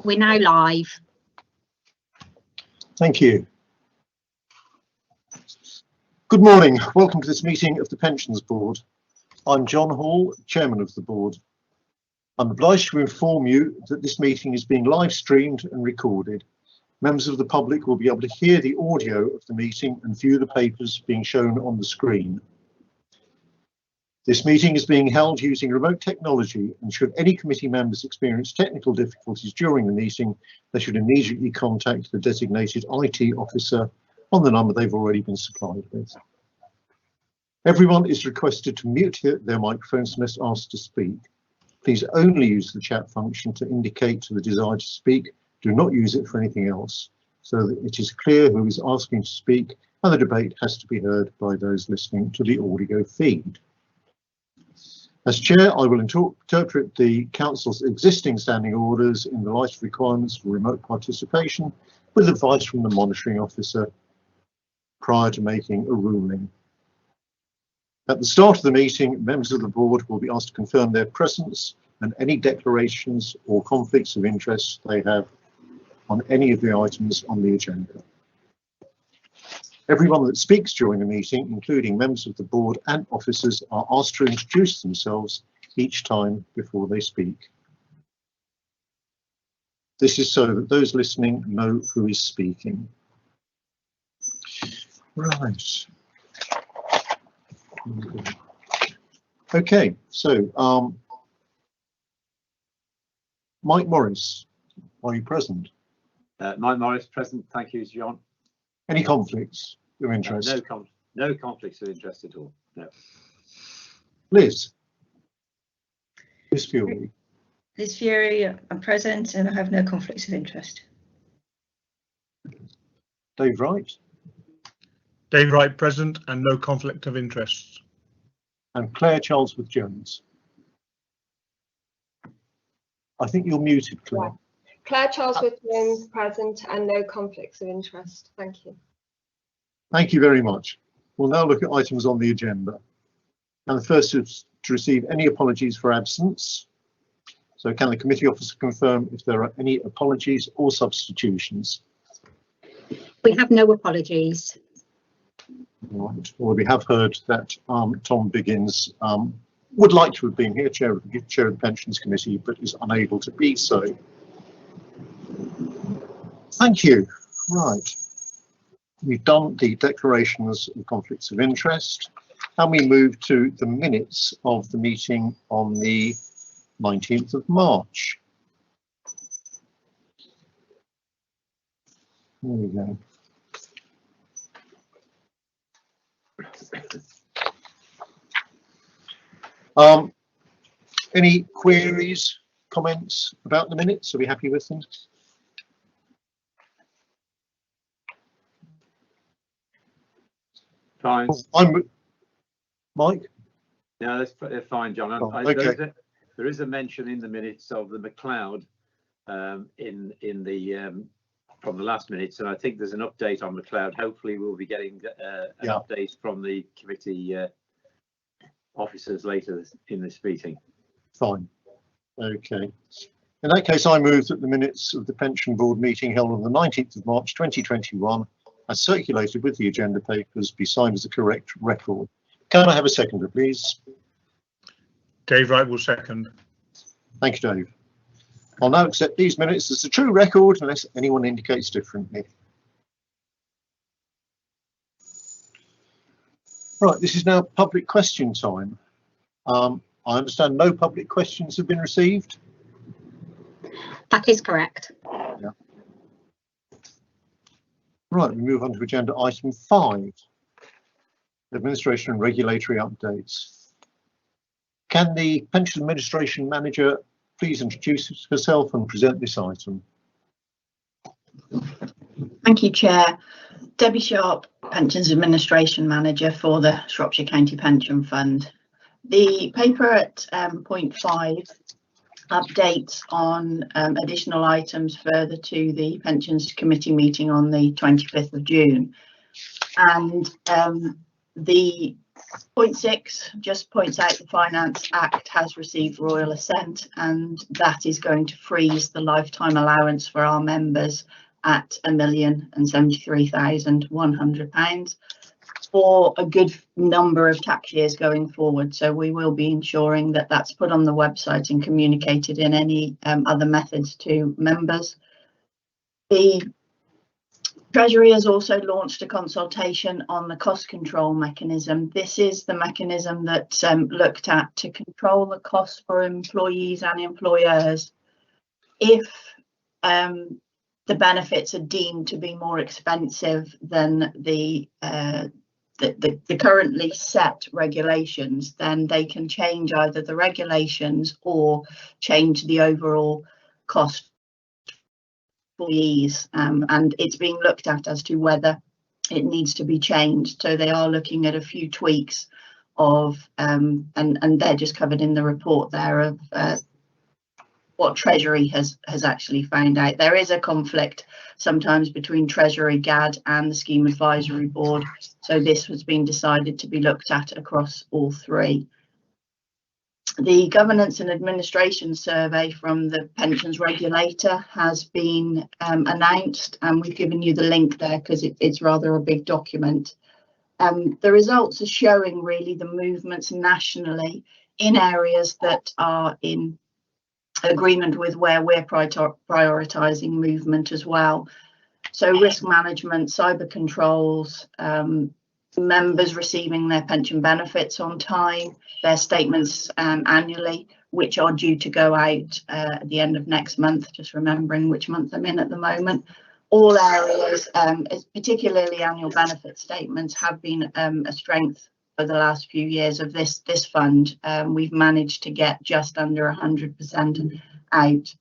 We're now live. Thank you. Good morning. Welcome to this meeting of the Pensions Board. I'm John Hall, Chairman of the Board. I'm obliged to inform you that this meeting is being live streamed and recorded. Members of the public will be able to hear the audio of the meeting and view the papers being shown on the screen. This meeting is being held using remote technology, and should any committee members experience technical difficulties during the meeting, they should immediately contact the designated IT officer on the number they've already been supplied with. Everyone is requested to mute their microphones unless asked to speak. Please only use the chat function to indicate the desire to speak. Do not use it for anything else, so that it is clear who is asking to speak, and the debate has to be heard by those listening to the audio feed. As Chair, I will interpret the Council's existing standing orders in the light of requirements for remote participation, with advice from the Monitoring Officer prior to making a ruling. At the start of the meeting, members of the Board will be asked to confirm their presence and any declarations or conflicts of interest they have on any of the items on the agenda. Everyone that speaks during the meeting, including members of the Board and officers, are asked to introduce themselves each time before they speak. This is so that those listening know who is speaking. Right. Okay, so Mike Morris, are you present? Mike Morris, present. Thank you, John. Any conflicts of interest? No conflicts of interest at all. No. Liz Fury. Liz Fury, I'm present and I have no conflicts of interest. Dave Wright. Dave Wright, present, and no conflict of interest. And Claire Charlesworth-Jones. I think you're muted, Claire. Claire Charlesworth-Jones, present, and no conflicts of interest. Thank you. Thank you very much. We'll now look at items on the agenda. And the first is to receive any apologies for absence. So can the committee officer confirm if there are any apologies or substitutions? We have no apologies. Right. Well, we have heard that Tom Biggins would like to have been here, chair of the Pensions Committee, but is unable to be so. Thank you. Right. We've done the declarations of conflicts of interest, and we move to the minutes of the meeting on the 19th of March. There we go. Any queries, comments about the minutes? Are we happy with them? Fine. Mike? No, that's fine, John. Okay. There is a mention in the minutes of the McLeod in the from the last minutes, and I think there's an update on McLeod. Hopefully we'll be getting an update from the committee officers later in this meeting. Fine. Okay. In that case, I move that the minutes of the Pension Board meeting held on the 19th of March 2021, as circulated with the agenda papers, be signed as a correct record. Can I have a seconder, please? Dave Wright will second. Thank you, Dave. I'll now accept these minutes as a true record unless anyone indicates differently. Right, this is now public question time. I understand no public questions have been received. That is correct. Yeah. Right, we move on to agenda item 5, administration and regulatory updates. Can the Pension Administration Manager please introduce herself and present this item? Thank you, Chair. Debbie Sharp, Pensions Administration Manager for the Shropshire County Pension Fund. The paper at point 5 updates on additional items further to the Pensions Committee meeting on the 25th of June. And the point 6 just points out the Finance Act has received royal assent, and that is going to freeze the lifetime allowance for our members at £1,073,100 for a good number of tax years going forward. So we will be ensuring that that's put on the website and communicated in any other methods to members. The Treasury has also launched a consultation on the cost control mechanism. This is the mechanism that's looked at to control the costs for employees and employers if the benefits are deemed to be more expensive than the currently set regulations. Then they can change either the regulations or change the overall cost for employees, and it's being looked at as to whether it needs to be changed. So they are looking at a few tweaks of and they're just covered in the report there of what Treasury has actually found out. There is a conflict sometimes between Treasury, GAD and the Scheme Advisory Board, so this has been decided to be looked at across all three. The Governance and Administration Survey from the Pensions Regulator has been announced, and we've given you the link there because it's rather a big document. The results are showing really the movements nationally in areas that are in agreement with where we're prioritising movement as well. So risk management, cyber controls, members receiving their pension benefits on time, their statements annually, which are due to go out at the end of next month, just remembering which month I'm in at the moment. All areas, particularly annual benefit statements, have been a strength for the last few years of this fund. We've managed to get just under 100% out.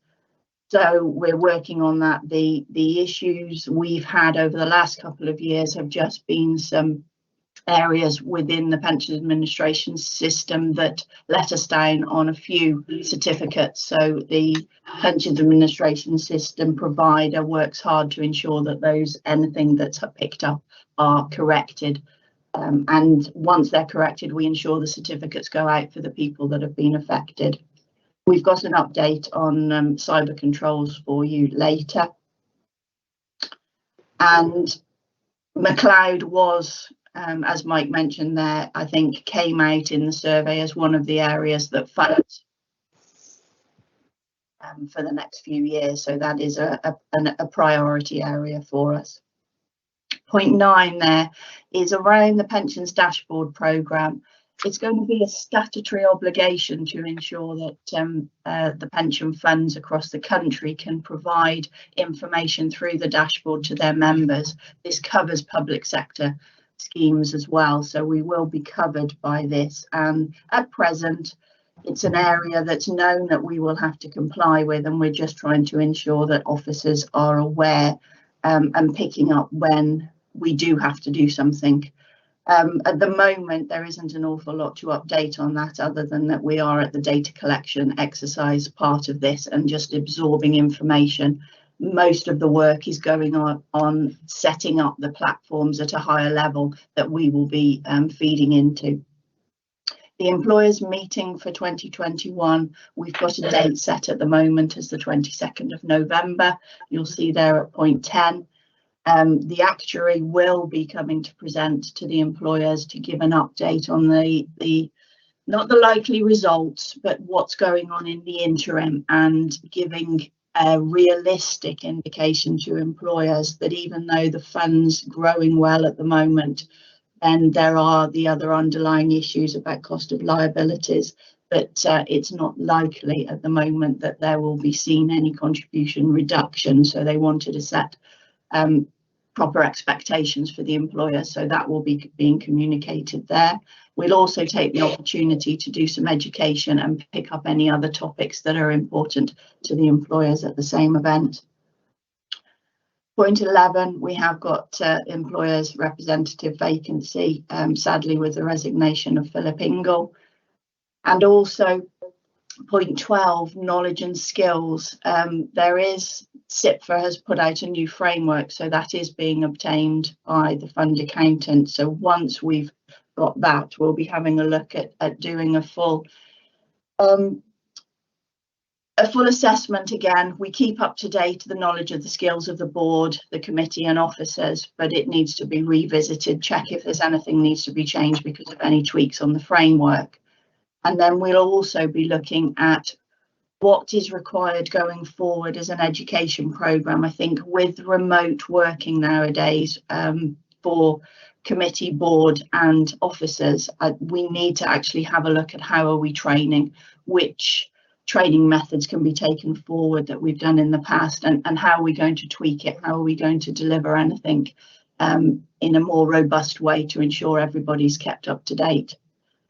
So we're working on that. The issues we've had over the last couple of years have just been some areas within the pension administration system that let us down on a few certificates. So the pension administration system provider works hard to ensure that anything that's picked up are corrected. And once they're corrected, we ensure the certificates go out for the people that have been affected. We've got an update on cyber controls for you later. And McLeod was, as Mike mentioned there, I think came out in the survey as one of the areas that funds for the next few years. So that is a priority area for us. Point 9 there is around the pensions dashboard programme. It's going to be a statutory obligation to ensure that the pension funds across the country can provide information through the dashboard to their members. This covers public sector schemes as well, so we will be covered by this. And at present, it's an area that's known that we will have to comply with, and we're just trying to ensure that officers are aware and picking up when we do have to do something. At the moment, there isn't an awful lot to update on that, other than that we are at the data collection exercise part of this and just absorbing information. Most of the work is going on setting up the platforms at a higher level that we will be feeding into. The employers meeting for 2021, we've got a date set at the moment as the 22nd of November. You'll see there at point 10. The actuary will be coming to present to the employers to give an update on not the likely results, but what's going on in the interim, and giving a realistic indication to employers that even though the fund's growing well at the moment, then there are the other underlying issues about cost of liabilities, but it's not likely at the moment that there will be seen any contribution reduction. So they wanted to set proper expectations for the employer, so that will be being communicated there. We'll also take the opportunity to do some education and pick up any other topics that are important to the employers at the same event. Point 11, we have got employers representative vacancy, sadly with the resignation of Philip Ingle. And also point 12, knowledge and skills. There is, SIPFA has put out a new framework, so that is being obtained by the fund accountant. So once we've got that, we'll be having a look at doing a full assessment again. We keep up to date the knowledge of the skills of the board, the committee and officers, but it needs to be revisited, check if there's anything needs to be changed because of any tweaks on the framework. And then we'll also be looking at what is required going forward as an education programme. I think with remote working nowadays for committee, board and officers, we need to actually have a look at how are we training, which training methods can be taken forward that we've done in the past, and how are we going to tweak it, how are we going to deliver anything in a more robust way to ensure everybody's kept up to date.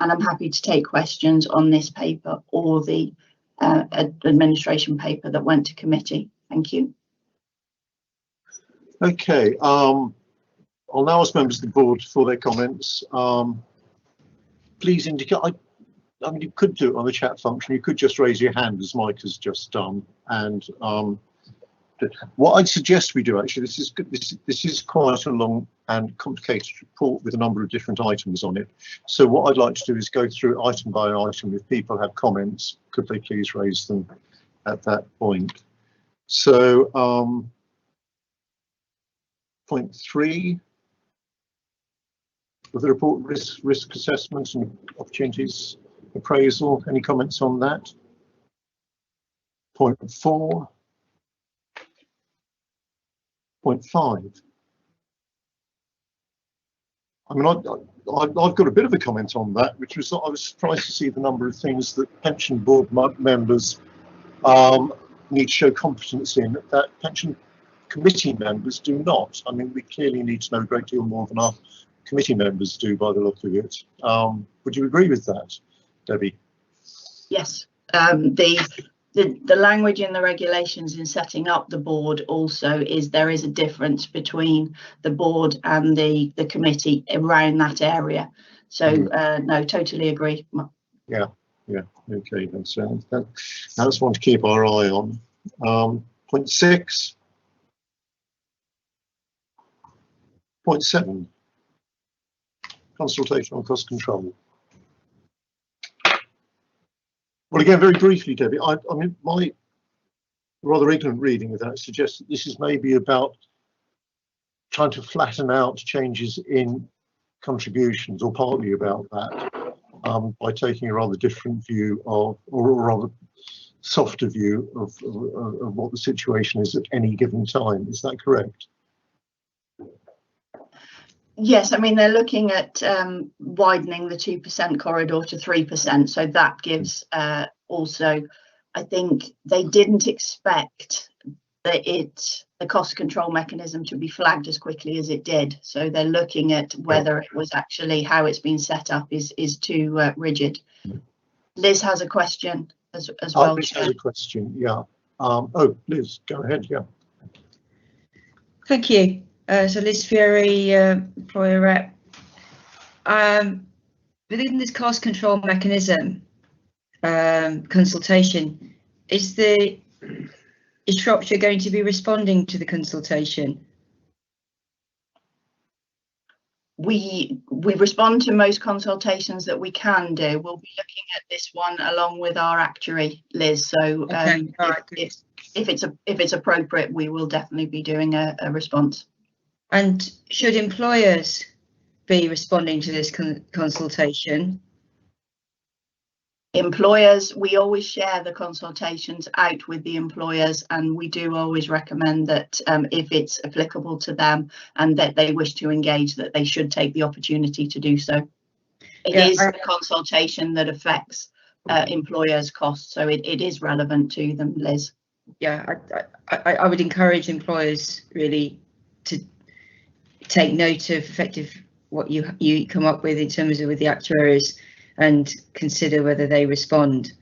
And I'm happy to take questions on this paper or the administration paper that went to committee. Thank you. Okay, I'll now ask members of the board for their comments. Please indicate, I mean, you could do it on the chat function, you could just raise your hand as Mike has just done. And what I'd suggest we do, actually, this is quite a long and complicated report with a number of different items on it. So what I'd like to do is go through item by item. If people have comments, could they please raise them at that point? So point 3 of the report, risk assessment and opportunities appraisal. Any comments on that? Point 4. Point 5. I mean, I've got a bit of a comment on that, which was I was surprised to see the number of things that pension board members need to show competence in that pension committee members do not. I mean, we clearly need to know a great deal more than our committee members do by the look of it. Would you agree with that, Debbie? Yes, the language in the regulations in setting up the board also is there is a difference between the board and the committee around that area. So no, totally agree. Yeah, okay, that's one to keep our eye on. Point 6. Point 7. Consultation on cost control. Well, again, very briefly, Debbie, I mean, my rather ignorant reading of that suggests that this is maybe about trying to flatten out changes in contributions, or partly about that, by taking a rather different view of, or a rather softer view of what the situation is at any given time. Is that correct? Yes, I mean, they're looking at widening the 2% corridor to 3%. So that gives also, I think they didn't expect the cost control mechanism to be flagged as quickly as it did. So they're looking at whether it was actually how it's been set up is too rigid. Liz has a question as well. Liz has a question, yeah. Oh, Liz, go ahead, yeah. Thank you. So Liz Fury, employer rep. Within this cost control mechanism consultation, is Shropshire going to be responding to the consultation? We respond to most consultations that we can do. We'll be looking at this one along with our actuary, Liz. So okay. if it's appropriate, we will definitely be doing a response. And should employers be responding to this consultation? Employers, we always share the consultations out with the employers, and we do always recommend that if it's applicable to them and that they wish to engage, that they should take the opportunity to do so. It is a consultation that affects employers' costs, so it is relevant to them, Liz. Yeah, I would encourage employers really to take note of effective what you come up with in terms of with the actuaries and consider whether they respond.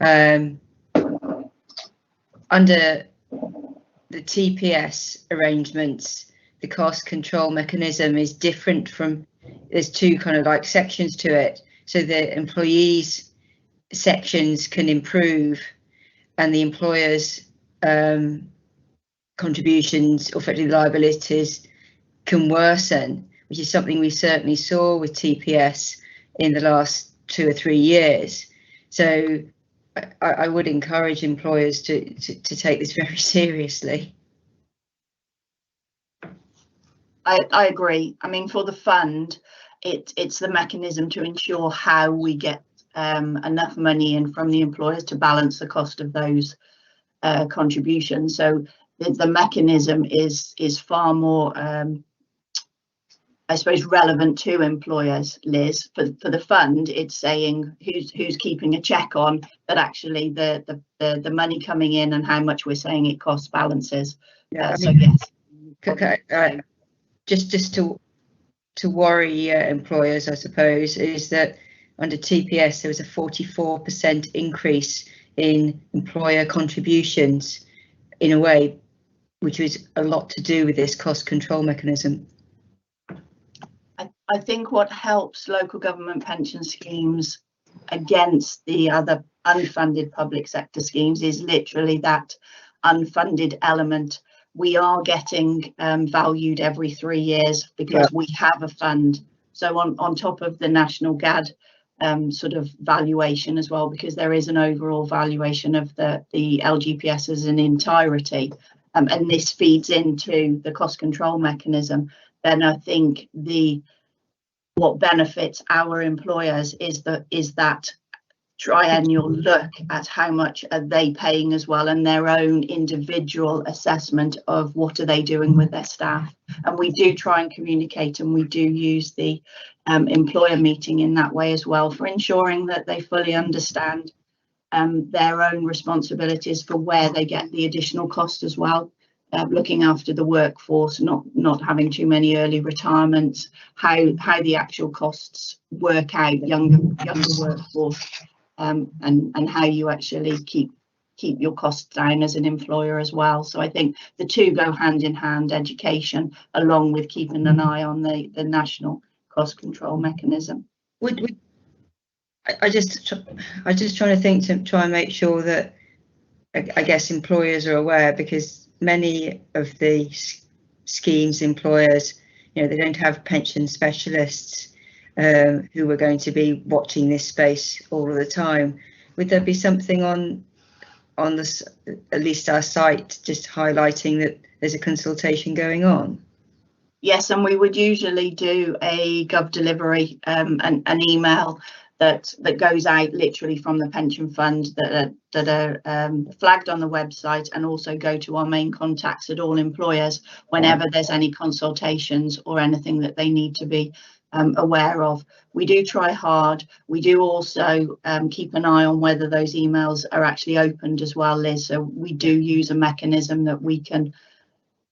Under the TPS arrangements, the cost control mechanism is different from, there's two kind of like sections to it. So the employees sections can improve and the employer's contributions or effectively liabilities can worsen, which is something we certainly saw with TPS in the last 2 or 3 years. So I would encourage employers to take this very seriously. I agree. I mean, for the fund, it's the mechanism to ensure how we get enough money in from the employers to balance the cost of those contributions. So the mechanism is far more, I suppose, relevant to employers, Liz. For the fund, it's saying who's keeping a check on, but actually the money coming in and how much we're saying it costs balances. Yeah, so yes. Okay, just to worry employers, I suppose, is that under TPS there was a 44% increase in employer contributions, in a way, which was a lot to do with this cost control mechanism. I think what helps local government pension schemes against the other unfunded public sector schemes is literally that unfunded element. We are getting valued every 3 years because we have a fund. So on top of the national GAD sort of valuation as well, because there is an overall valuation of the LGPS as an entirety, and this feeds into the cost control mechanism, then I think what benefits our employers is that triennial look at how much are they paying as well, and their own individual assessment of what are they doing with their staff. And we do try and communicate, and we do use the employer meeting in that way as well, for ensuring that they fully understand their own responsibilities for where they get the additional cost as well. Looking after the workforce, not having too many early retirements, how the actual costs work out, younger workforce, and how you actually keep your costs down as an employer as well. So I think the two go hand in hand, education along with keeping an eye on the national cost control mechanism. I just trying to think to try and make sure that I guess employers are aware, because many of the schemes employers, they don't have pension specialists who are going to be watching this space all of the time. Would there be something on this, at least our site, just highlighting that there's a consultation going on? Yes, and we would usually do a Gov delivery, an email that goes out literally from the pension fund that are flagged on the website, and also go to our main contacts at all employers whenever there's any consultations or anything that they need to be aware of. We do try hard. We do also keep an eye on whether those emails are actually opened as well, Liz. So we do use a mechanism that we can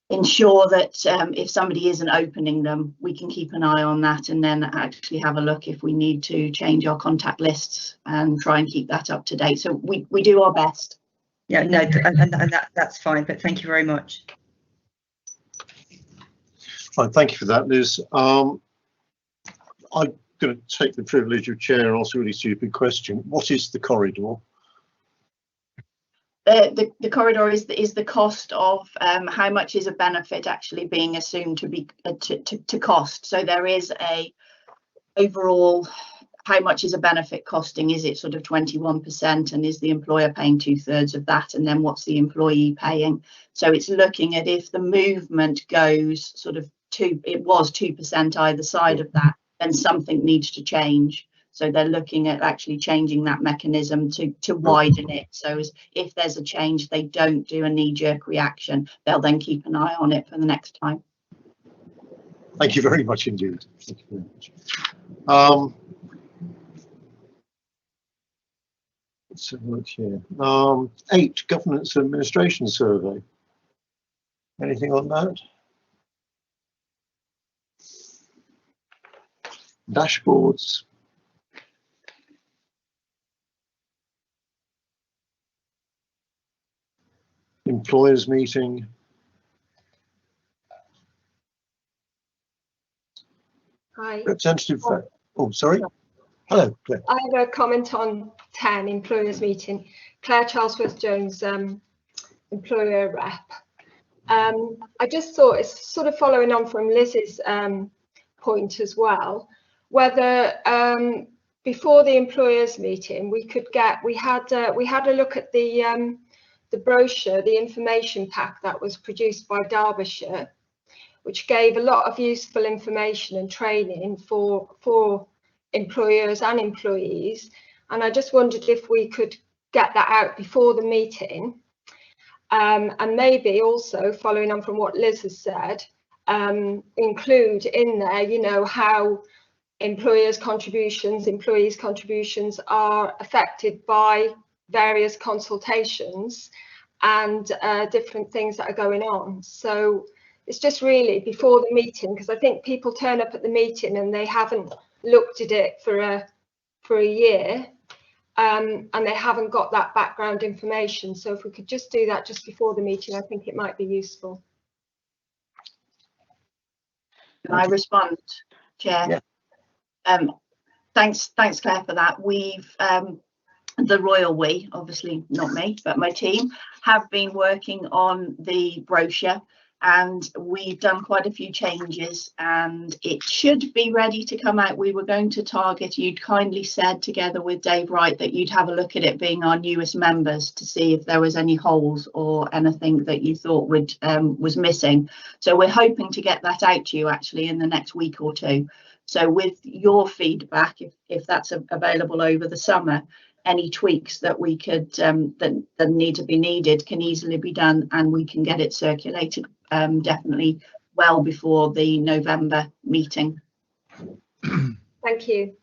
ensure that if somebody isn't opening them, we can keep an eye on that, and then actually have a look if we need to change our contact lists and try and keep that up to date. So we do our best. Yeah, no, and that's fine, but thank you very much. Right, thank you for that, Liz. I'm going to take the privilege of chair and ask a really stupid question. What is the corridor? The corridor is the cost of how much is a benefit actually being assumed to be to cost. So there is a overall, how much is a benefit costing? Is it sort of 21%, and is the employer paying 2/3 of that, and then what's the employee paying? So it's looking at if the movement goes sort of it was 2% either side of that, then something needs to change. So they're looking at actually changing that mechanism to widen it. So if there's a change, they don't do a knee-jerk reaction. They'll then keep an eye on it for the next time. Thank you very much indeed. Thank you very much. Let's have a look here. 8, governance and administration survey. Anything on that? Dashboards. Employers meeting. Hi. Representative. Oh, sorry. Hello, Claire. I have a comment on 10, employers meeting. Claire Charlesworth-Jones, employer rep. I just thought it's sort of following on from Liz's point as well, whether before the employers meeting we had a look at the brochure, the information pack that was produced by Derbyshire, which gave a lot of useful information and training for employers and employees, and I just wondered if we could get that out before the meeting, and maybe also following on from what Liz has said, include in there, you know, how employees' contributions are affected by various consultations and different things that are going on. So it's just really before the meeting, because I think people turn up at the meeting and they haven't looked at it for a year, and they haven't got that background information. So if we could just do that just before the meeting, I think it might be useful. Can I respond, Chair? Yeah. Thanks, Claire, for that. We've the royal we, obviously not me, but my team have been working on the brochure, and we've done quite a few changes, and it should be ready to come out. We were going to target, you'd kindly said together with Dave Wright that you'd have a look at it being our newest members to see if there was any holes or anything that you thought would was missing. So we're hoping to get that out to you actually in the next week or two. So with your feedback, if that's available over the summer, any tweaks that we could that need to be needed can easily be done, and we can get it circulated definitely well before the November meeting. Thank you.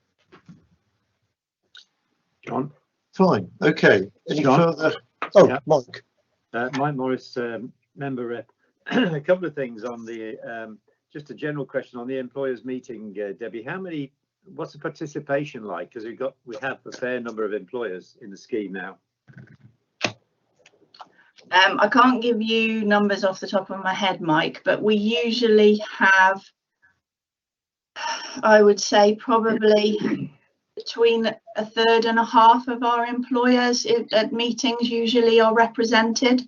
John? Fine. Okay. Any John? further? Oh, Yeah. Mike. Mike Morris, member rep. A couple of things on the just a general question on the employers meeting, Debbie. What's the participation like? Because we have a fair number of employers in the scheme now. I can't give you numbers off the top of my head, Mike, but we usually have, I would say, probably between a third and a half of our employers at meetings usually are represented.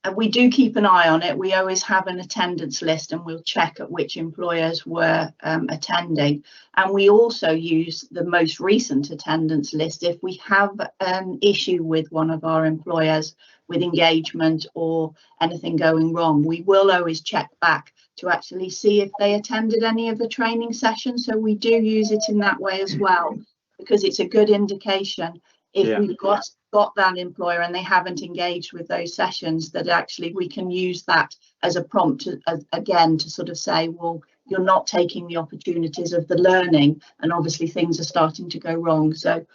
And we do keep an eye on it. We always have an attendance list, and we'll check at which employers were attending. And we also use the most recent attendance list if we have an issue with one of our employers with engagement or anything going wrong. We will always check back to actually see if they attended any of the training sessions. So we do use it in that way as well, because it's a good indication if we've got that employer and they haven't engaged with those sessions, that actually we can use that as a prompt to, again, to sort of say, well, you're not taking the opportunities of the learning, and obviously things are starting to go wrong. So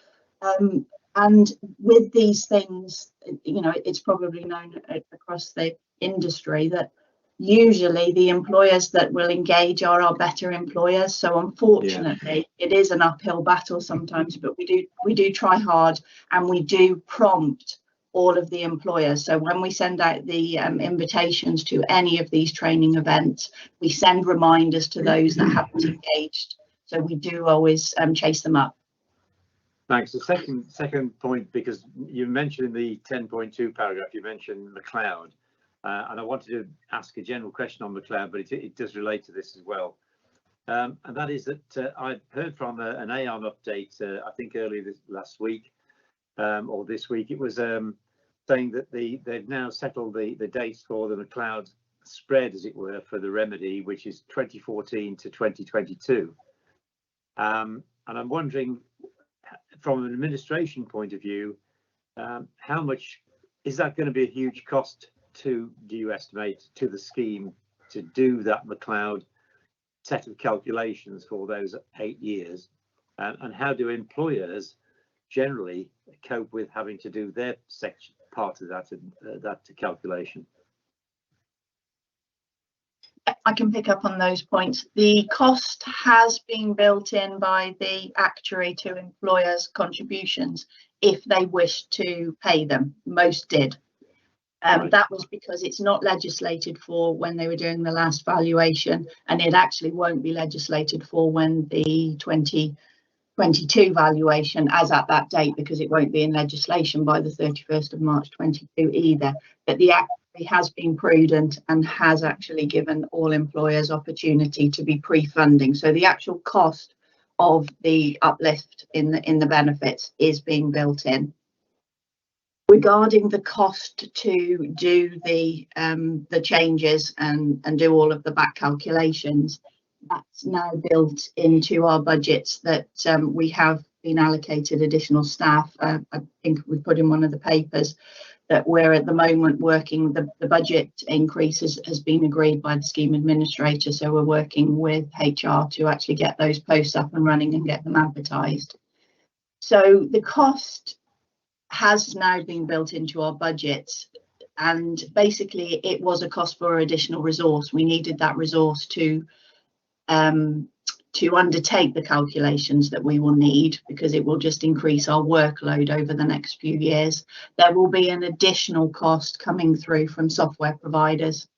and with these things, you know, it's probably known across the industry that usually the employers that will engage are our better employers. So unfortunately, it is an uphill battle sometimes, but we do try hard, and we do prompt all of the employers. So when we send out the invitations to any of these training events, we send reminders to those that haven't engaged. So we do always chase them up. Thanks. The second point, because you mentioned in the 10.2 paragraph, you mentioned McLeod. And I wanted to ask a general question on McLeod, but it does relate to this as well. And that is that I heard from an Aon update, I think earlier last week or this week. It was saying that they've now settled the dates for the McLeod spread, as it were, for the remedy, which is 2014 to 2022. And I'm wondering, from an administration point of view, how much is that going to be a huge cost do you estimate to the scheme to do that McLeod set of calculations for those 8 years, and how do employers generally cope with having to do their section part of that calculation? I can pick up on those points. The cost has been built in by the actuary to employers' contributions if they wish to pay them. Most did. Right. That was because it's not legislated for when they were doing the last valuation, and it actually won't be legislated for when the 22 valuation as at that date, because it won't be in legislation by the 31st of March 22 either. But the actuary has been prudent and has actually given all employers opportunity to be pre-funding. So the actual cost of the uplift in the benefits is being built in. Regarding the cost to do the changes and do all of the back calculations, that's now built into our budgets, that we have been allocated additional staff. I think we put in one of the papers that we're at the moment working, the budget increase has been agreed by the scheme administrator, so we're working with HR to actually get those posts up and running and get them advertised. So the cost has now been built into our budget, and basically it was a cost for additional resource. We needed that resource to undertake the calculations that we will need, because it will just increase our workload over the next few years. There will be an additional cost coming through from software providers,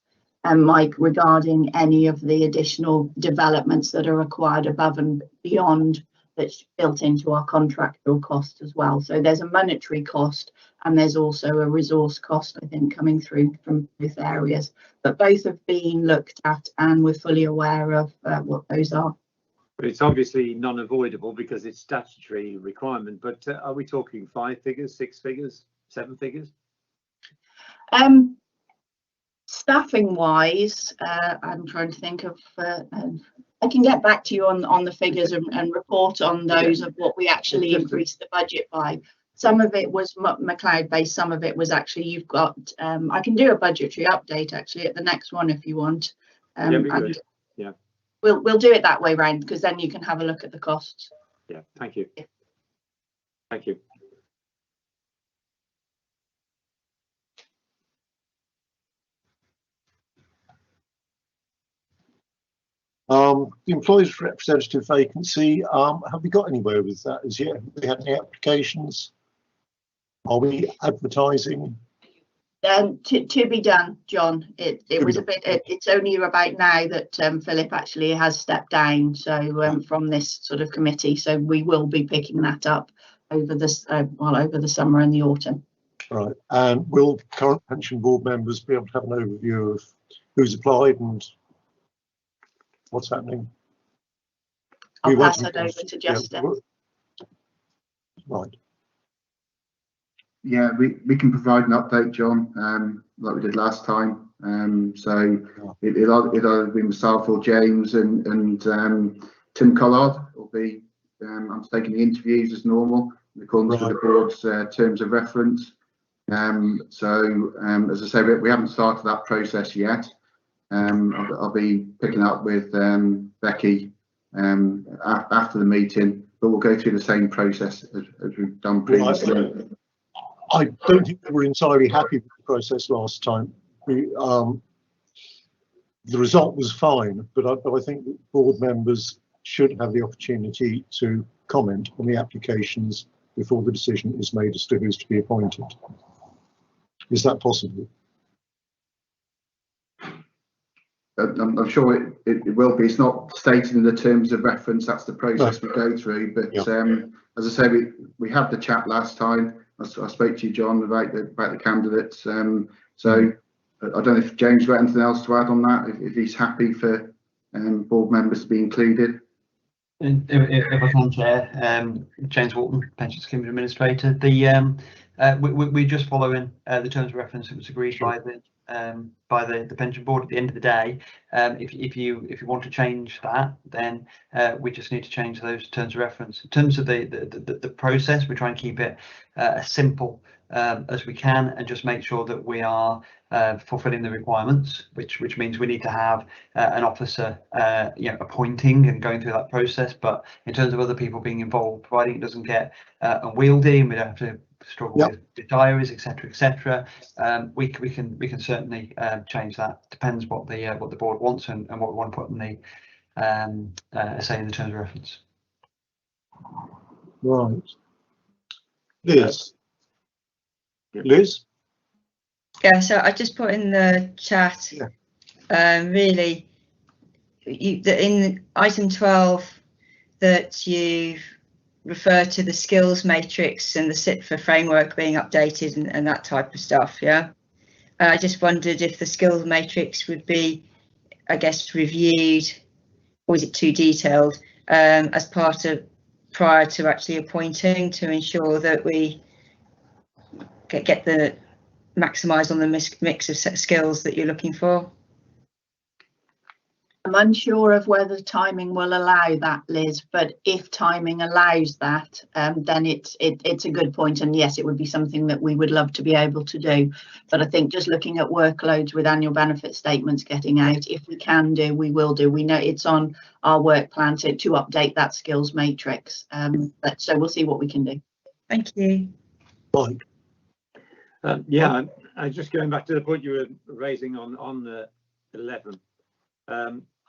and Mike, regarding any of the additional developments that are required above and beyond that's built into our contractual cost as well. So there's a monetary cost and there's also a resource cost, I think, coming through from both areas, but both have been looked at and we're fully aware of what those are. But it's obviously non-avoidable because it's statutory requirement. But are we talking 5 figures, 6 figures, 7 figures? Staffing wise, I'm trying to think of, I can get back to you on the figures and report on those of what we actually increased the budget by. Some of it was McLeod based, some of it was actually, you've got, I can do a budgetary update actually at the next one if you want. Yeah. We'll do it that way round, because then you can have a look at the costs. Yeah, thank you. Thank you. The employees representative vacancy, have we got anywhere with that as yet? Have we had any applications? Are we advertising? To be done, John. It was a bit, it's only about now that Philip actually has stepped down, so from this sort of committee, so we will be picking that up over this over the summer and the autumn. Right, and will current pension board members be able to have an overview of who's applied and what's happening? I'll pass that over to Justin. Yeah. Right. Yeah, we can provide an update, John, like we did last time. So it'll either be myself or James and Tim Collard will be undertaking the interviews as normal in accordance with the board's terms of reference. So as I say, we haven't started that process yet. I'll be picking up with Becky after the meeting, but we'll go through the same process as we've done previously. Right. I don't think we were entirely happy with the process last time. The result was fine, but I think that board members should have the opportunity to comment on the applications before the decision is made as to who's to be appointed. Is that possible? I'm sure it will be. It's not stated in the terms of reference. That's the process we go through. But as I say, we had the chat last time. I spoke to you, John, about the candidates. So I don't know if James got anything else to add on that. If he's happy for board members to be included. If I can, Chair, James Walton, Pension Scheme Administrator. We're just following the terms of reference that was agreed by the pension board. At the end of the day, if you want to change that, then we just need to change those terms of reference. In terms of the process, we try and keep it as simple as we can, and just make sure that we are fulfilling the requirements, which means we need to have an officer appointing and going through that process. But in terms of other people being involved, providing it doesn't get unwieldy and we don't have to struggle with diaries, etc., we can certainly change that. Depends what the board wants and what we want to put in the say in the terms of reference. Right. Liz? Yeah, so I just put in the chat, really, in item 12 that you've refer to the skills matrix and the SITFA framework being updated and that type of stuff. Yeah, I just wondered if the skills matrix would be, I guess, reviewed, or is it too detailed, as part of prior to actually appointing, to ensure that we get the maximise on the mix of skills that you're looking for. I'm unsure of whether timing will allow that, Liz, but if timing allows that, then it's a good point, and yes, it would be something that we would love to be able to do. But I think just looking at workloads with annual benefit statements getting out, if we can do, we will do. We know it's on our work plan to update that skills matrix, but so we'll see what we can do. Thank you. Mike? Yeah, I'm just going back to the point you were raising on the 11.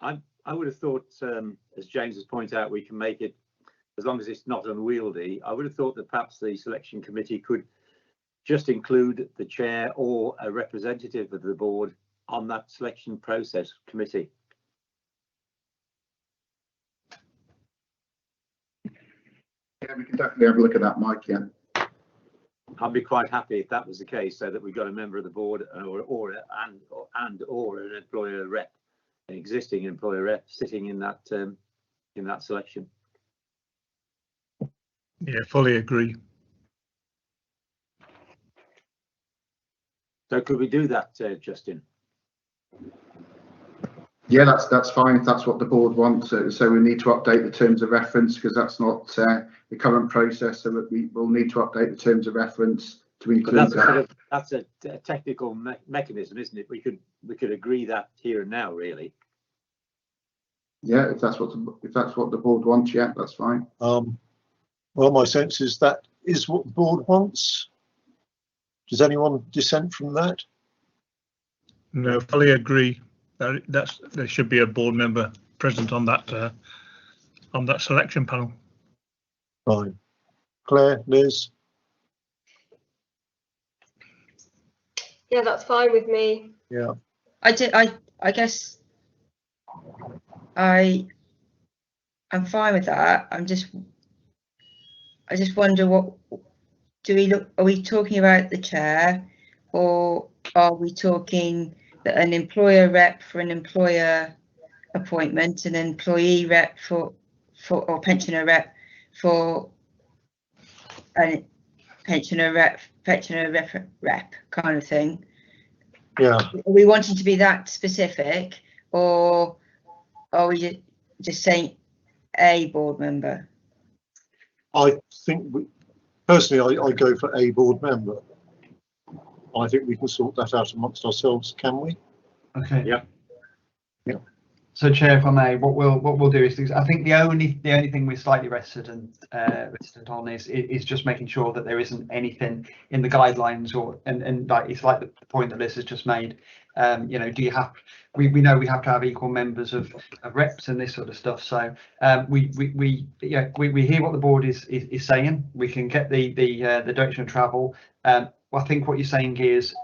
I would have thought, as James has pointed out, we can make it, as long as it's not unwieldy. I would have thought that perhaps the selection committee could just include the chair or a representative of the board on that selection process committee. Yeah, we can definitely have a look at that, Mike. Yeah. I'd be quite happy if that was the case, so that we've got a member of the board or an employer rep, an existing employer rep, sitting in that selection. Yeah, fully agree. So could we do that, Justin? Yeah, that's fine if that's what the board wants. So we need to update the terms of reference, because that's not the current process. So we will need to update the terms of reference to include that. That's a technical mechanism, isn't it? We could agree that here and now, really. Yeah, if that's what the board wants, yeah, that's fine. Well, my sense is that is what the board wants. Does anyone dissent from that? No, fully agree. There should be a board member present on that selection panel. Fine. Claire, Liz? Yeah, that's fine with me. Yeah. I guess I'm fine with that. I just wonder, what do we look? Are we talking about the chair, or are we talking that an employer rep for an employer appointment, an employee rep or pensioner rep for a pensioner rep kind of thing? Yeah. Are we wanting to be that specific, or are we just saying a board member? I think personally, I go for a board member. I think we can sort that out amongst ourselves, can we? Okay. Yeah. Yeah. So, Chair, if I may, what we'll do is, I think the only thing we're slightly reticent on is just making sure that there isn't anything in the guidelines, and like it's like the point that Liz has just made. You know, do you have? We know we have to have equal members of reps and this sort of stuff. So we hear what the board is saying. We can get the direction of travel. I think what you're saying is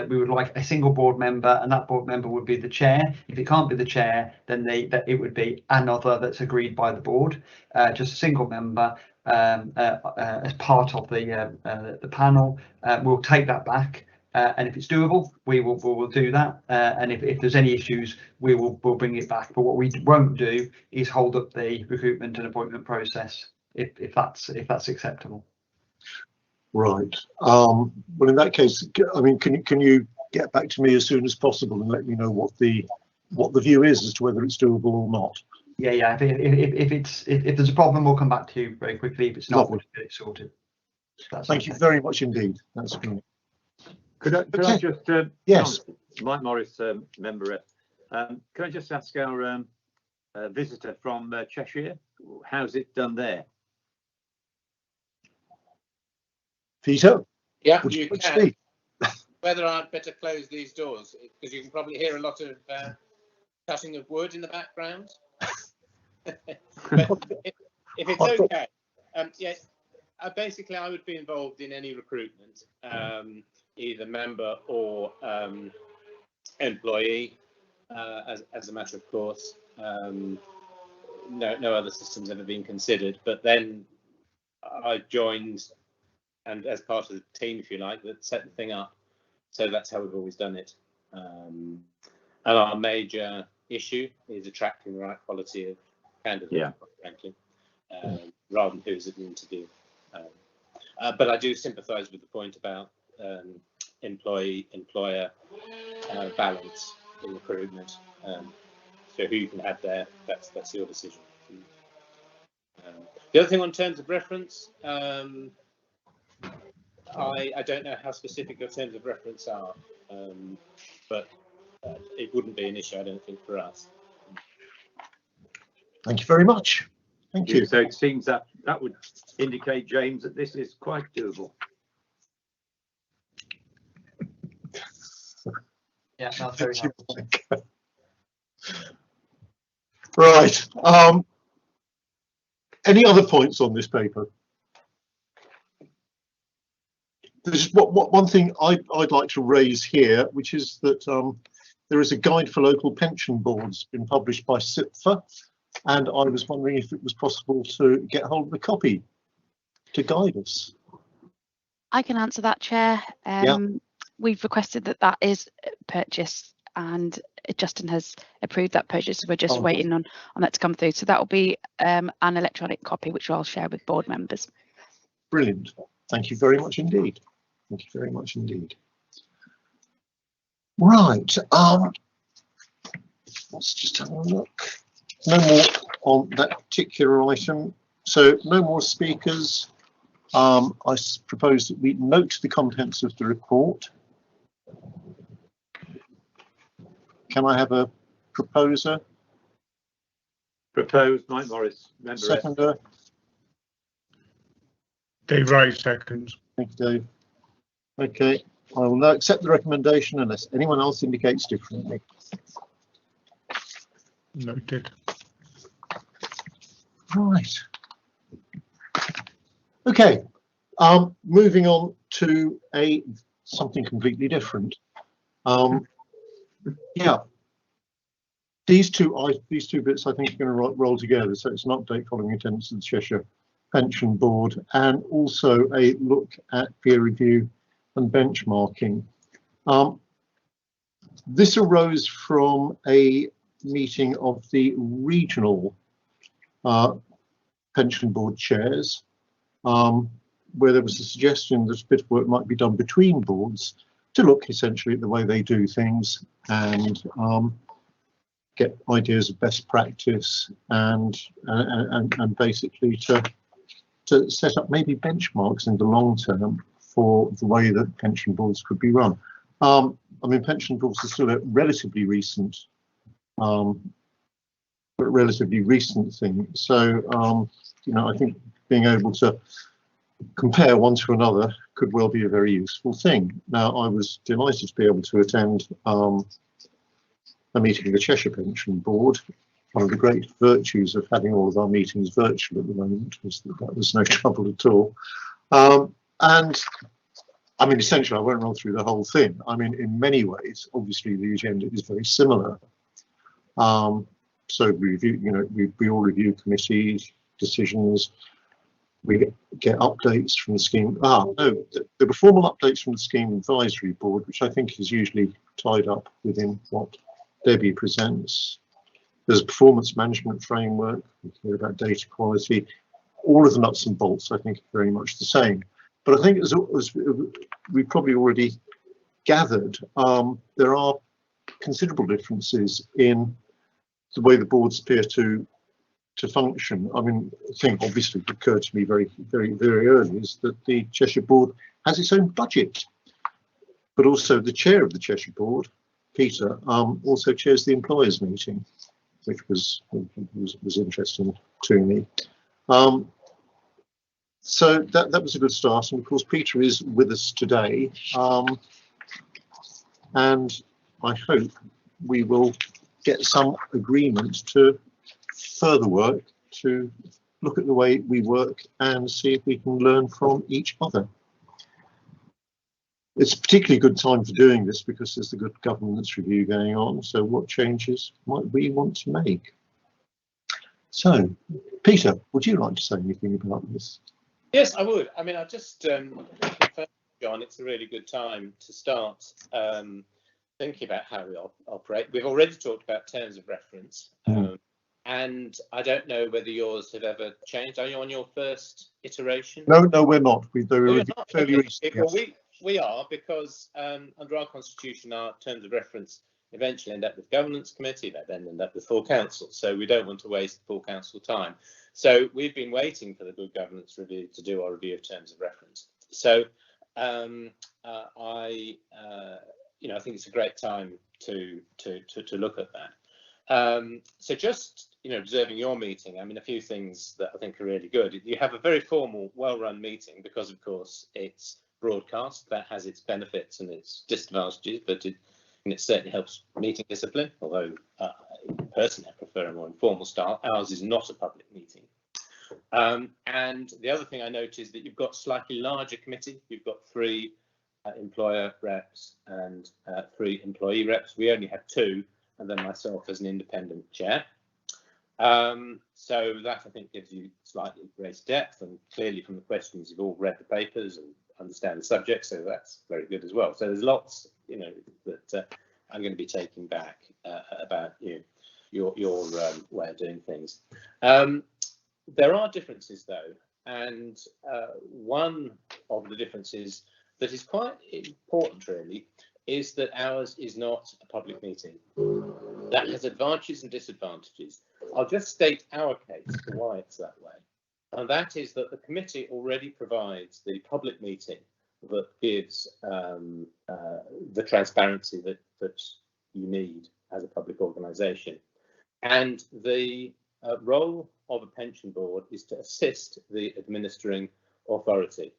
we would like a single board member, and that board member would be the chair. If it can't be the chair, then it would be another that's agreed by the board, just a single member as part of the panel. We'll take that back, and if it's doable, we'll do that. And if there's any issues, we'll bring it back. But what we won't do is hold up the recruitment and appointment process if that's acceptable. Right. Well, in that case, I mean, can you get back to me as soon as possible and let me know what the view is as to whether it's doable or not? Yeah. If there's a problem, we'll come back to you very quickly. If it's not, we'll get it sorted. Thank you very much indeed. That's great. Could I just yes, Mike Morris, member rep. Can I just ask our visitor from Cheshire, how's it done there? Peter? Yeah, Would you like to can. speak? Whether I'd better close these doors, because you can probably hear a lot of cutting of wood in the background. But if it's okay, yes, basically I would be involved in any recruitment, either member or employee, as a matter of course. No other system's ever been considered, but then I joined, and as part of the team, if you like, that set the thing up. So that's how we've always done it. And our major issue is attracting the right quality of candidate, frankly, rather than who's at the interview. But I do sympathise with the point about employer balance in recruitment. So who you can have there, that's your decision. The other thing on terms of reference, I don't know how specific your terms of reference are, but it wouldn't be an issue, I don't think, for us. Thank you very much. Thank you. So it seems that would indicate, James, that this is quite doable. Yeah, that's very helpful. Right. Any other points on this paper? There's one thing I'd like to raise here, which is that there is a guide for local pension boards been published by SIPFA, and I was wondering if it was possible to get hold of a copy to guide us. I can answer that, Chair. We've requested that is purchased, and Justin has approved that purchase. So we're just waiting on that to come through. So that will be an electronic copy, which I'll share with board members. Brilliant. Thank you very much indeed. Thank you very much indeed. Right. Let's just have a look. No more on that particular item. So no more speakers. I propose that we note the contents of the report. Can I have a proposer? Proposed, Mike Morris. Seconder. Dave Wright seconds. Thank you, Dave. Okay, I will now accept the recommendation unless anyone else indicates differently. Noted. Right. Okay, moving on to something completely different. Yeah, these two bits I think are going to roll together. So it's an update following attendance of the Cheshire Pension Board, and also a look at peer review and benchmarking. This arose from a meeting of the regional pension board chairs, where there was a suggestion that a bit of work might be done between boards to look essentially at the way they do things and get ideas of best practice and basically to set up maybe benchmarks in the long term for the way that pension boards could be run. I mean, pension boards are still a relatively recent thing. So, you know, I think being able to compare one to another could well be a very useful thing. Now, I was delighted to be able to attend a meeting of the Cheshire Pension Board. One of the great virtues of having all of our meetings virtual at the moment was that was no trouble at all. And I mean, essentially, I won't run through the whole thing. I mean, in many ways, obviously, the agenda is very similar. So we review, you know, we all review committee decisions. We get updates from the scheme. No, there were formal updates from the Scheme Advisory Board, which I think is usually tied up within what Debbie presents. There's a performance management framework. We hear about data quality. All of the nuts and bolts, I think, are very much the same. But I think, as we've probably already gathered, there are considerable differences in the way the boards appear to function. I mean, the thing obviously that occurred to me very early is that the Cheshire Board has its own budget, but also the chair of the Cheshire Board, Peter, also chairs the employers meeting, which was interesting to me. So that was a good start, and of course Peter is with us today, and I hope we will get some agreement to further work to look at the way we work and see if we can learn from each other. It's a particularly good time for doing this because there's the good governance review going on. So what changes might we want to make? So, Peter, would you like to say anything about this? Yes, I would. I mean, I just confirm, John, it's a really good time to start thinking about how we operate. We've already talked about terms of reference, and I don't know whether yours have ever changed. Are you on your first iteration? No, we're not. We do Oh, you're a not? fairly Okay. recent. Well, Yes. we are, because under our constitution, our terms of reference eventually end up with governance committee, they then end up with full council. So we don't want to waste full council time. So we've been waiting for the good governance review to do our review of terms of reference. So I think it's a great time to look at that. So just observing your meeting, I mean, a few things that I think are really good. You have a very formal, well-run meeting because, of course, it's broadcast. That has its benefits and its disadvantages, but it certainly helps meeting discipline, although personally I prefer a more informal style. Ours is not a public meeting. And the other thing I note is that you've got slightly larger committee. You've got 3 employer reps and 3 employee reps. We only have 2, and then myself as an independent chair. So that I think gives you slightly greater depth, and clearly from the questions you've all read the papers and understand the subject, so that's very good as well. So there's lots that I'm going to be taking back about your way of doing things. There are differences though, and one of the differences that is quite important really is that ours is not a public meeting. That has advantages and disadvantages. I'll just state our case for why it's that way, and that is that the committee already provides the public meeting that gives the transparency that you need as a public organisation. And the role of a pension board is to assist the administering authority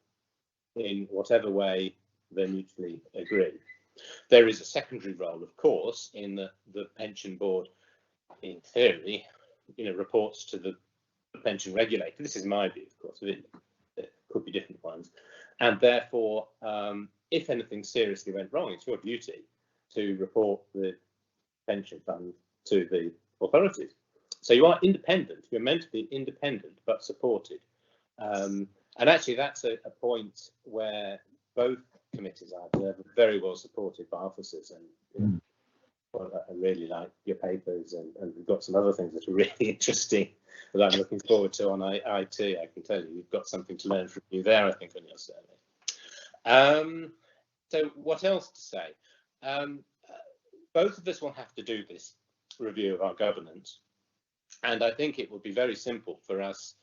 in whatever way they mutually agree. There is a secondary role, of course, in the pension board, in theory, reports to the pension regulator. This is my view, of course. There could be different ones. And therefore, if anything seriously went wrong, it's your duty to report the pension fund to the authorities. So you are independent. You're meant to be independent, but supported. And actually, that's a point where both committees are very well supported by officers. And I really like your papers, and we've got some other things that are really interesting that I'm looking forward to on IT. I can tell you, you've got something to learn from you there, I think, on your survey. So what else to say? Both of us will have to do this review of our governance, and I think it would be very simple for us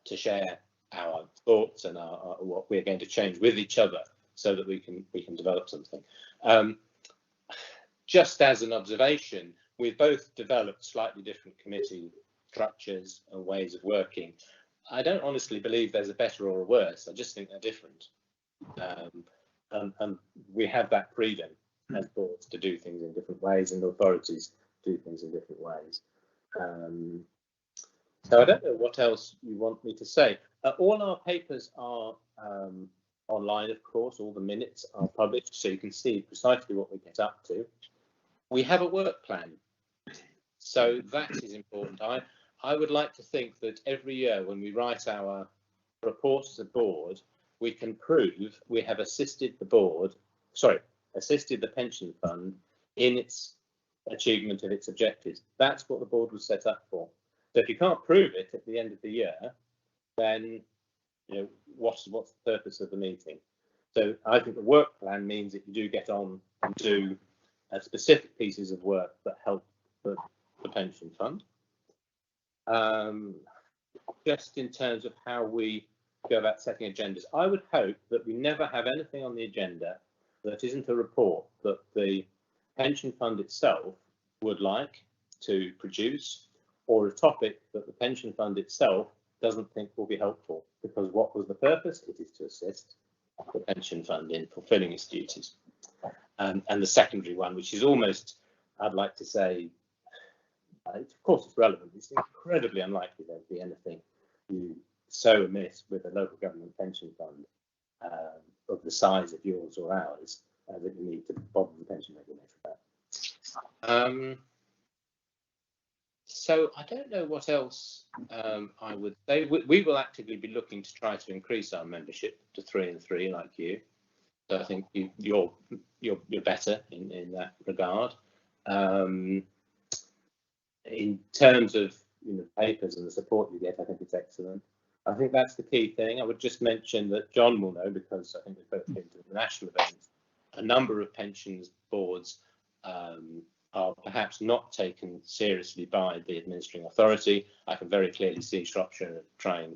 to share our thoughts and what we're going to change with each other, so that we can develop something. Just as an observation, we've both developed slightly different committee structures and ways of working. I don't honestly believe there's a better or a worse. I just think they're different. And we have that freedom as boards to do things in different ways, and authorities do things in different ways. So I don't know what else you want me to say. All our papers are online, of course. All the minutes are published, so you can see precisely what we get up to. We have a work plan, so that is important. I would like to think that every year when we write our report as a board, we can prove we have assisted the pension fund in its achievement of its objectives. That's what the board was set up for. So if you can't prove it at the end of the year, then what's the purpose of the meeting? So I think the work plan means that you do get on and do specific pieces of work that help the pension fund. Just in terms of how we go about setting agendas, I would hope that we never have anything on the agenda that isn't a report that the pension fund itself would like to produce, or a topic that the pension fund itself doesn't think will be helpful, because what was the purpose? It is to assist the pension fund in fulfilling its duties. And the secondary one, which is almost, I'd like to say, of course it's relevant, it's incredibly unlikely there'd be anything so amiss with a local government pension fund of the size of yours or ours that you need to bother the pension regulator about. So I don't know what else I would say. We will actively be looking to try to increase our membership to 3 and 3, like you. So I think you're better in that regard. In terms of papers and the support you get, I think it's excellent. I think that's the key thing. I would just mention that John will know, because I think we've both been to the national events, a number of pensions boards are perhaps not taken seriously by the administering authority. I can very clearly see Shropshire trying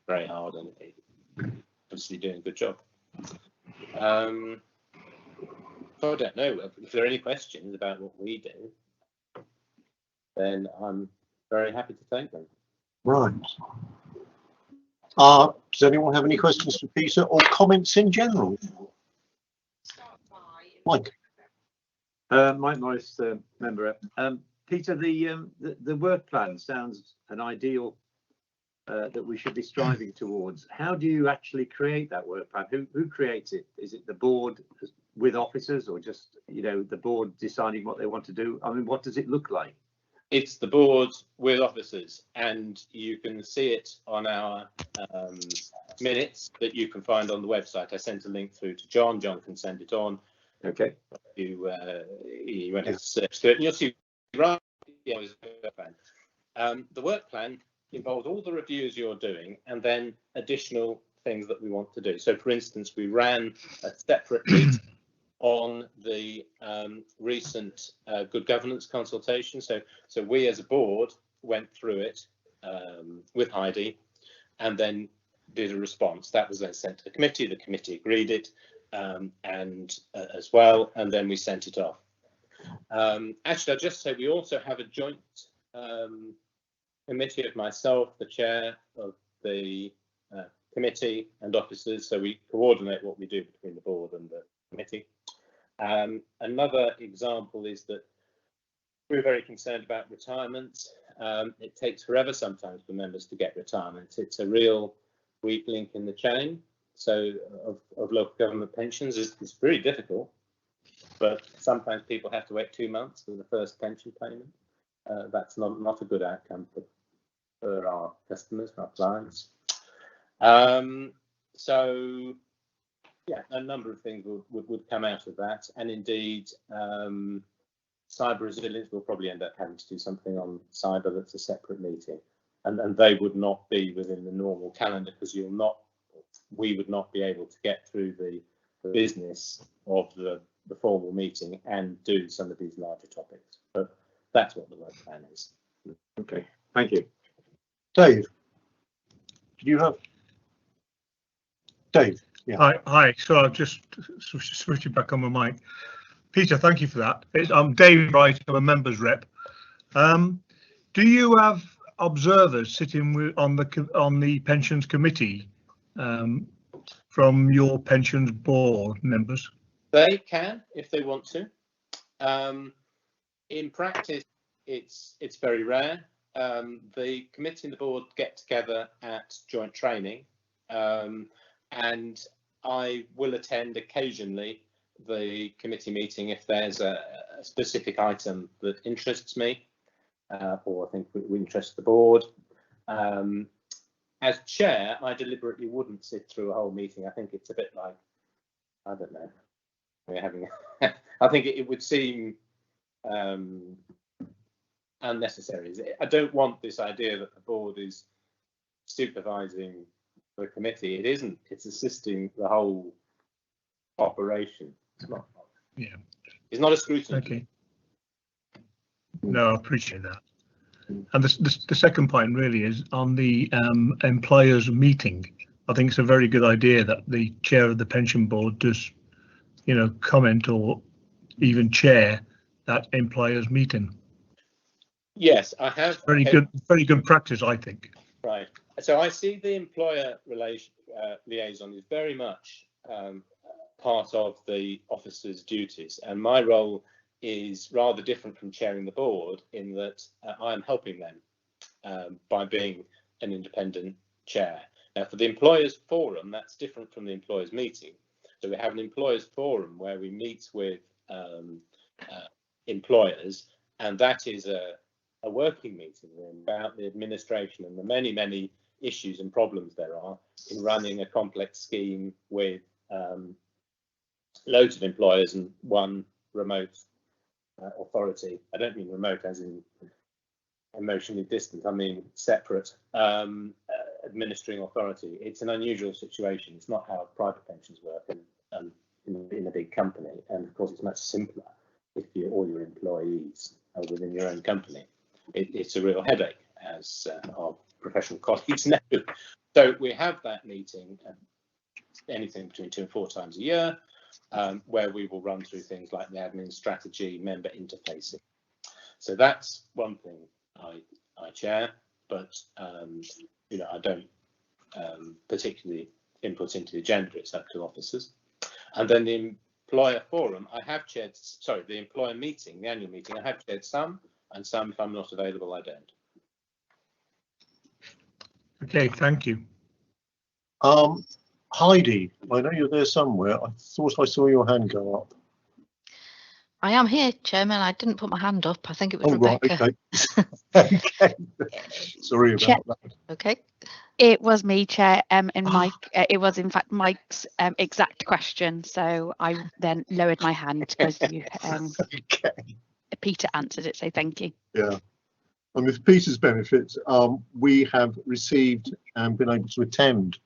very hard and obviously doing a good job. So I don't know if there are any questions about what we do, then I'm very happy to take them. Right. Does anyone have any questions for Peter or comments in general? Mike. Mike Morris, member. Peter, the work plan sounds an ideal that we should be striving towards. How do you actually create that work plan? Who creates it? Is it the board with officers, or just the board deciding what they want to do? I mean, what does it look like? It's the board with officers, and you can see it on our minutes that you can find on the website. I sent a link through to John. John can send it on. Okay. You went to search through it, and you'll see right. The work plan involves all the reviews you're doing, and then additional things that we want to do. So, for instance, we ran a separate meeting on the recent good governance consultation. So we as a board went through it with Heidi, and then did a response. That was then sent to the committee agreed it, and as well, and then we sent it off. Actually, I'll just say we also have a joint committee of myself, the chair of the committee, and officers, so we coordinate what we do between the board and the committee. Another example is that we're very concerned about retirement. It takes forever sometimes for members to get retirement. It's a real weak link in the chain. So of local government pensions is very difficult, but sometimes people have to wait 2 months for the first pension payment. That's not a good outcome for our customers, our clients. So yeah, a number of things would come out of that, and indeed cyber resilience will probably end up having to do something on cyber. That's a separate meeting, and they would not be within the normal calendar, because we would not be able to get through the business of the formal meeting and do some of these larger topics. But that's what the work plan is. Okay, thank you. Dave, do you have? Dave. Yeah. Hi. So I'll just switch it back on my mic. Peter, thank you for that. I'm Dave Wright, I'm a members rep. Do you have observers sitting on the pensions committee from your pensions board members? They can, if they want to. In practice, it's very rare. The committee and the board get together at joint training, and I will attend occasionally the committee meeting if there's a specific item that interests me, or I think we interest the board. As chair, I deliberately wouldn't sit through a whole meeting. I think it's a bit like, I don't know, we're having. I think it would seem unnecessary. I don't want this idea that the board is supervising the committee. It isn't. It's assisting the whole operation. It's not. Yeah. It's not a scrutiny. Okay. No, I appreciate that. And the second point really is on the employers meeting. I think it's a very good idea that the chair of the pension board does, comment or even chair that employers meeting. Yes, I have. Very good practice, I think. Right. So I see the employer liaison is very much part of the officer's duties, and my role is rather different from chairing the board in that I'm helping them by being an independent chair. Now, for the employers forum, that's different from the employers meeting. So we have an employers forum where we meet with employers, and that is a working meeting room about the administration and the many issues and problems there are in running a complex scheme with loads of employers and one remote authority. I don't mean remote as in emotionally distant, I mean separate administering authority. It's an unusual situation. It's not how private pensions work and in a big company, and of course it's much simpler if all your employees are within your own company. It's a real headache, as our professional colleagues know. So we have that meeting anything between 2 and 4 times a year, where we will run through things like the admin strategy, member interfacing. So that's one thing I chair, but you know, I don't particularly input into the agenda. It's up to officers. And then the employer forum, I have chaired, sorry, the employer meeting, the annual meeting, I have chaired some, and some, if I'm not available, I don't. Okay, thank you. Heidi, I know you're there somewhere. I thought I saw your hand go up. I am here, Chairman. I didn't put my hand up. I think it was Oh, Rebecca. right, okay. Sorry about that. Okay. It was me, Chair, and Mike. It was in fact Mike's exact question, so I then lowered my hand because you, Okay. Peter answered it. So thank you. Yeah. And with Peter's benefit, we have received and been able to attend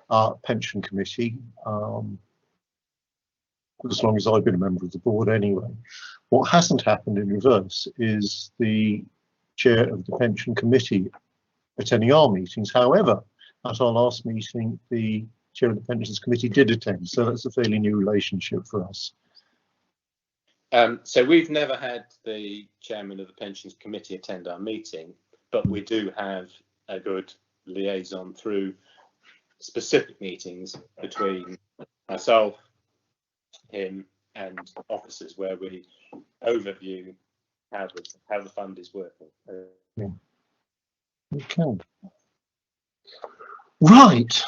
our pension committee, as long as I've been a member of the board anyway. What hasn't happened in reverse is the chair of the pension committee attending our meetings. However, at our last meeting, the chair of the pensions committee did attend, so that's a fairly new relationship for us. So we've never had the chairman of the pensions committee attend our meeting, but we do have a good liaison through specific meetings between myself, him, and officers, where we overview how the fund is working. Yeah. Okay. Right.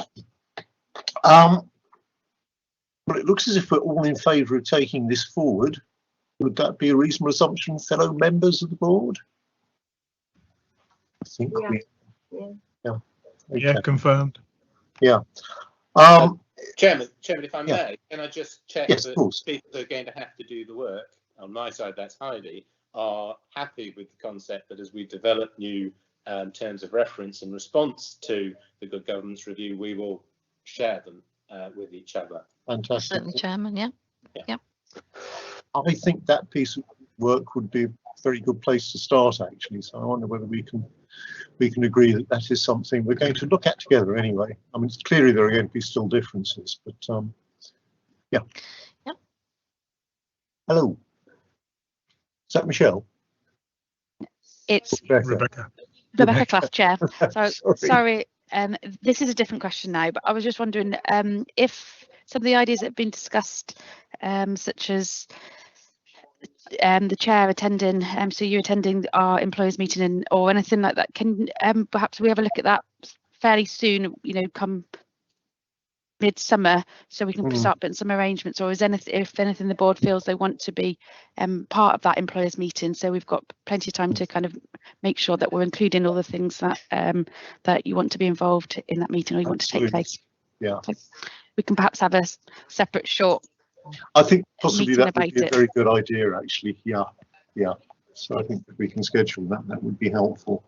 Well, it looks as if we're all in favour of taking this forward. Would that be a reasonable assumption, fellow members of the board? I think Yeah. Yeah, confirmed. Yeah. Chairman, if I may, can I just check yes, that people that are going to have to do the work, on my side, that's Heidi, are happy with the concept that as we develop new terms of reference in response to the Good Governance Review, we will share them with each other. Fantastic. Certainly, Chairman. Yeah. Yeah. I think that piece of work would be a very good place to start, actually. So I wonder whether we can agree that that is something we're going to look at together anyway. I mean, it's clearly there are going to be still differences, but yeah. Yep. Hello. Is that Michelle? It's Rebecca. Rebecca Clough, Chair. So Sorry. this is a different question now, but I was just wondering if some of the ideas that have been discussed, such as the chair attending, so you attending our employers meeting or anything like that, can perhaps we have a look at that fairly soon, you know, come midsummer, so we can start putting some arrangements, or is anything, if anything, the board feels they want to be part of that employers meeting, so we've got plenty of time to kind of make sure that we're including all the things that that you want to be involved in that meeting or you want to take place. Yeah. So we can perhaps have a separate short. I think possibly that would be a it. very good idea, actually. Yeah. Yeah. So I think if we can schedule that, that would be helpful.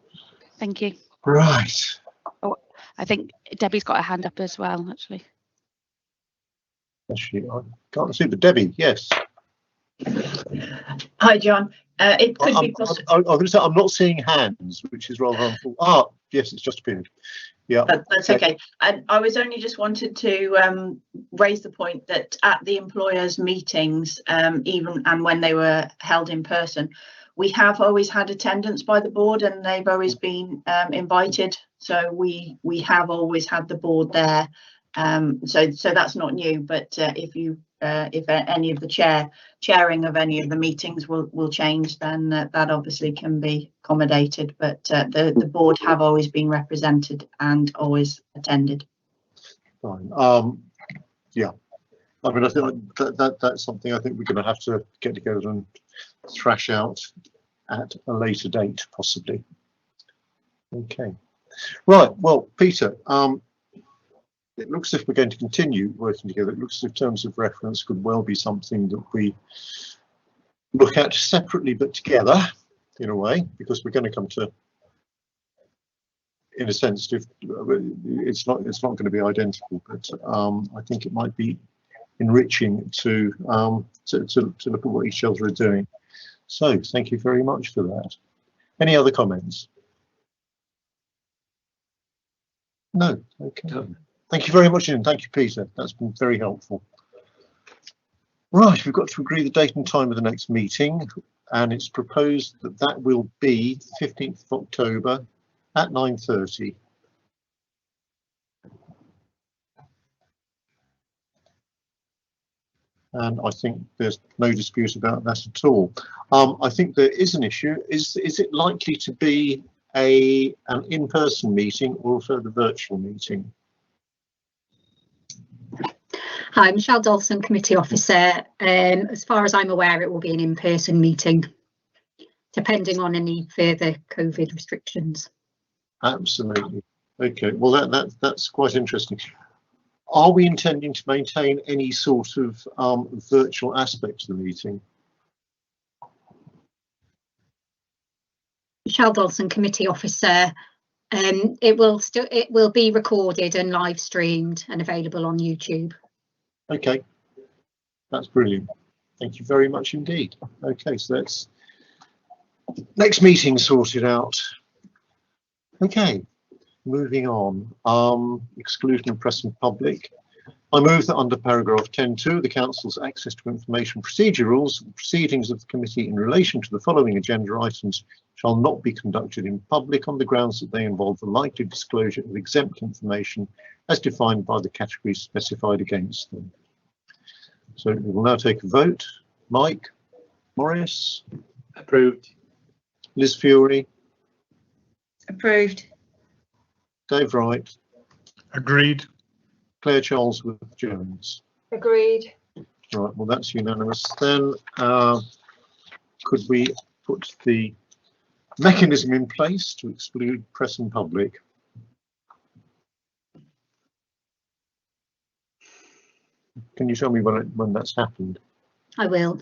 Thank you. Right. Oh, I think Debbie's got her hand up as well, actually. Actually, I can't see, but Debbie, yes. Hi, John. It could be possible. I'm going to say I'm not seeing hands, which is rather harmful. Ah, yes, it's just appeared. Yeah, that's okay. And I was only just wanted to raise the point that at the employers' meetings, even and when they were held in person, we have always had attendance by the board, and they've always been invited. So we have always had the board there. So that's not new. But if any of the chairing of any of the meetings will change, then that obviously can be accommodated. But the board have always been represented and always attended. Fine. Yeah. I mean, I think that's something I think we're going to have to get together and thrash out at a later date, possibly. Okay. Right. Well, Peter, it looks as if we're going to continue working together. It looks as if terms of reference could well be something that we look at separately but together in a way, because we're going to come to, in a sense, it's not going to be identical, but I think it might be enriching to look at what each other are doing. So thank you very much for that. Any other comments? No. Okay. No. Thank you very much, and thank you, Peter. That's been very helpful. Right, we've got to agree the date and time of the next meeting, and it's proposed that that will be 15th of October at 9:30. And I think there's no dispute about that at all. I think there is an issue. Is it likely to be an in-person meeting or a further virtual meeting? Hi, Michelle Dawson, Committee Officer. As far as I'm aware, it will be an in-person meeting, depending on any further COVID restrictions. Absolutely. Okay, well that's quite interesting. Are we intending to maintain any sort of virtual aspect to the meeting? Michelle Dawson, Committee Officer. It will be recorded and live streamed and available on YouTube. Okay, that's brilliant. Thank you very much indeed. Okay, so that's next meeting sorted out. Okay, moving on. Exclusion of press and public. I move that under paragraph 10.2 the Council's access to information procedure rules, the proceedings of the committee in relation to the following agenda items shall not be conducted in public on the grounds that they involve the likely disclosure of exempt information as defined by the categories specified against them. So we will now take a vote. Mike, Morris? Approved. Liz Fury? Approved. Dave Wright? Agreed. Claire Charlesworth Jones? Agreed. Right, well that's unanimous. Then could we put the mechanism in place to exclude press and public? Can you tell me when that's happened? I will.